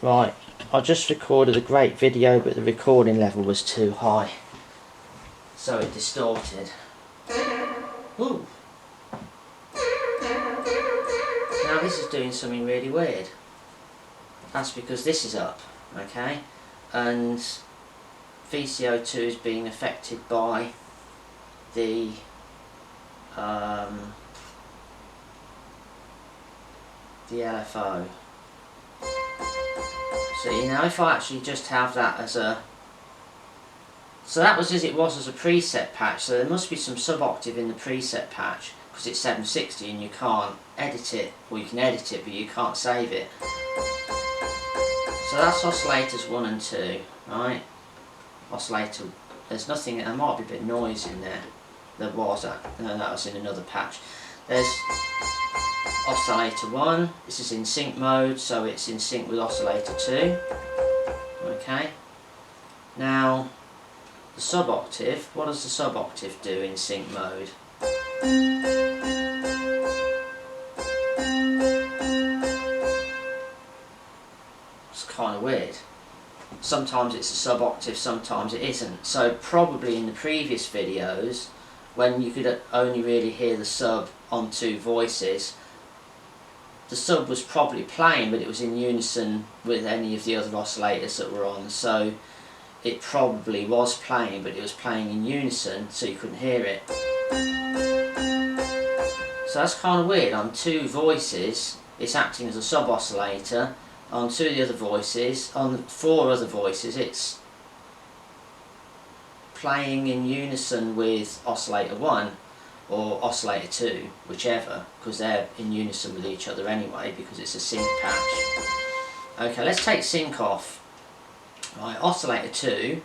Right, I just recorded a great video, but the recording level was too high, so it distorted. Ooh. Now this is doing something really weird. That's because this is up, okay, and VCO2 is being affected by the LFO. See, now if I actually just have that as a... So that was as it was as a preset patch, so there must be some sub-octave in the preset patch, because it's 760 and you can't edit it, or you can edit it but you can't save it. So that's oscillators 1 and 2, right? Oscillator, there's nothing, there might be a bit of noise in there. There was, no, that was in another patch. There's oscillator 1, this is in sync mode, so it's in sync with oscillator 2. Okay. Now, the sub-octave, what does the sub-octave do in sync mode? It's kind of weird. Sometimes it's a sub-octave, sometimes it isn't. So probably in the previous videos, when you could only really hear the sub on 2 voices, the sub was probably playing, but it was in unison with any of the other oscillators that were on. So it probably was playing, but it was playing in unison, so you couldn't hear it. So that's kind of weird. On 2 voices, it's acting as a sub-oscillator. On 2 of the other voices, on 4 other voices, it's playing in unison with oscillator 1 or oscillator 2, whichever, because they're in unison with each other anyway, because it's a sync patch. Okay, let's take sync off. Right, oscillator 2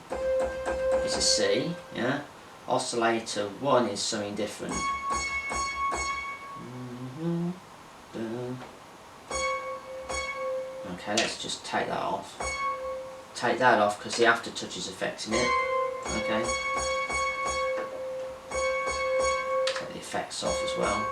is a C, yeah. Oscillator 1 is something different. Okay, let's just take that off. Take that off because the aftertouch is affecting it. Okay. Take the effects off as well.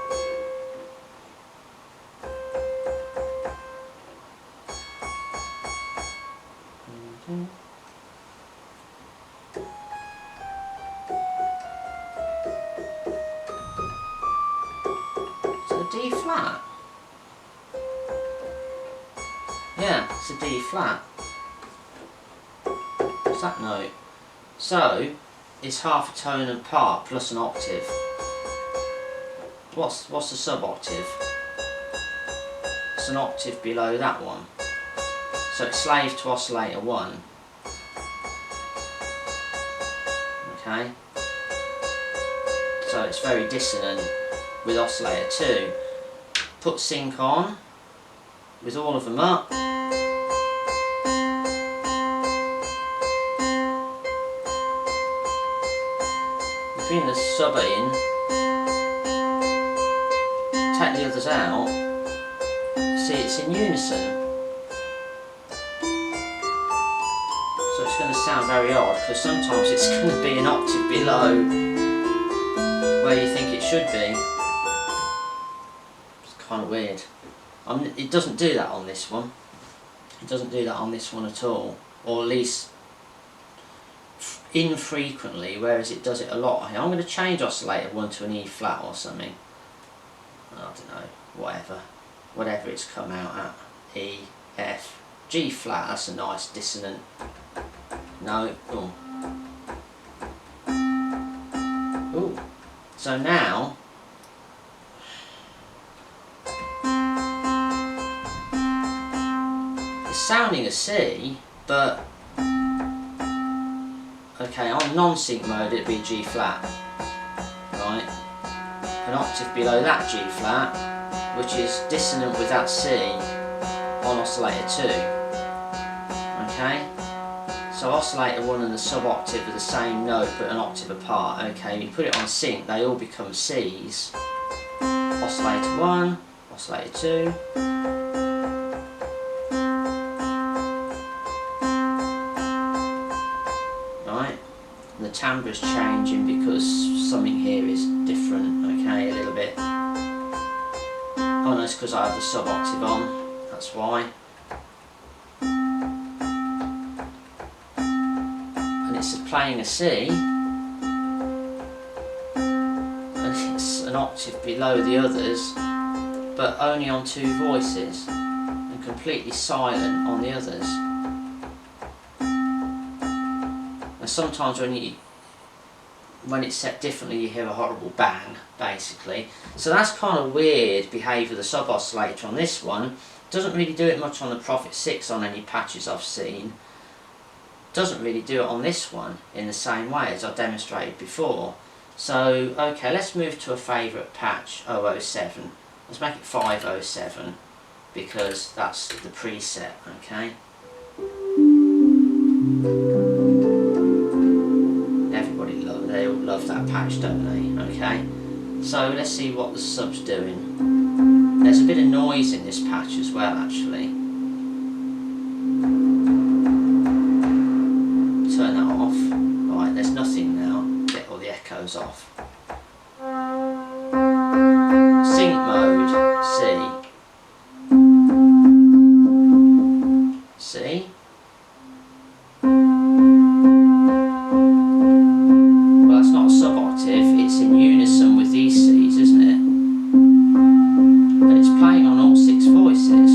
So D flat. Yeah, it's a D flat. What's that note? So, it's half a tone apart plus an octave. What's the sub-octave? It's an octave below that one. So it's slave to oscillator 1. Okay? So it's very dissonant with oscillator 2. Put sync on with all of them up. Bring the sub in, take the others out, see it's in unison. So it's going to sound very odd, because sometimes it's going to be an octave below where you think it should be. It's kind of weird. It doesn't do that on this one. It doesn't do that on this one at all, or at least infrequently, whereas it does it a lot. I'm going to change oscillator 1 to an E flat or something. I don't know, whatever it's come out at. E, F, G flat, that's a nice dissonant. No, oh. Ooh. So now it's sounding a C, but okay, on non-sync mode it'd be G flat, right? An octave below that G flat, which is dissonant with that C on oscillator 2. Okay? So oscillator 1 and the sub-octave are the same note but an octave apart. Okay, you put it on sync, they all become Cs. Oscillator 1, oscillator 2. The timbre's changing because something here is different, okay, a little bit. Oh no, it's because I have the sub-octave on, that's why. and it's playing a C, and it's an octave below the others, but only on two voices, and completely silent on the others. And sometimes when it's set differently, you hear a horrible bang, basically. So that's kind of weird behaviour of the sub-oscillator on this one. Doesn't really do it much on the Prophet 6 on any patches I've seen. Doesn't really do it on this one in the same way as I demonstrated before. So, okay, let's move to a favourite patch, 007. Let's make it 507, because that's the preset, okay? They all love that patch, don't they? Okay, so let's see what the sub's doing. There's a bit of noise in this patch as well, actually. Turn that off. Right, there's nothing now. Get all the echoes off. Sync mode, C. See? It's in unison with these C's, isn't it? And it's playing on all 6 voices.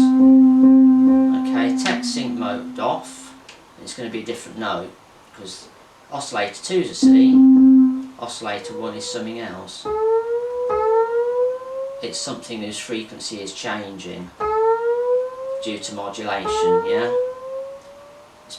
Okay, take sync mode off. It's going to be a different note, because oscillator 2 is a C, oscillator 1 is something else. It's something whose frequency is changing due to modulation, yeah?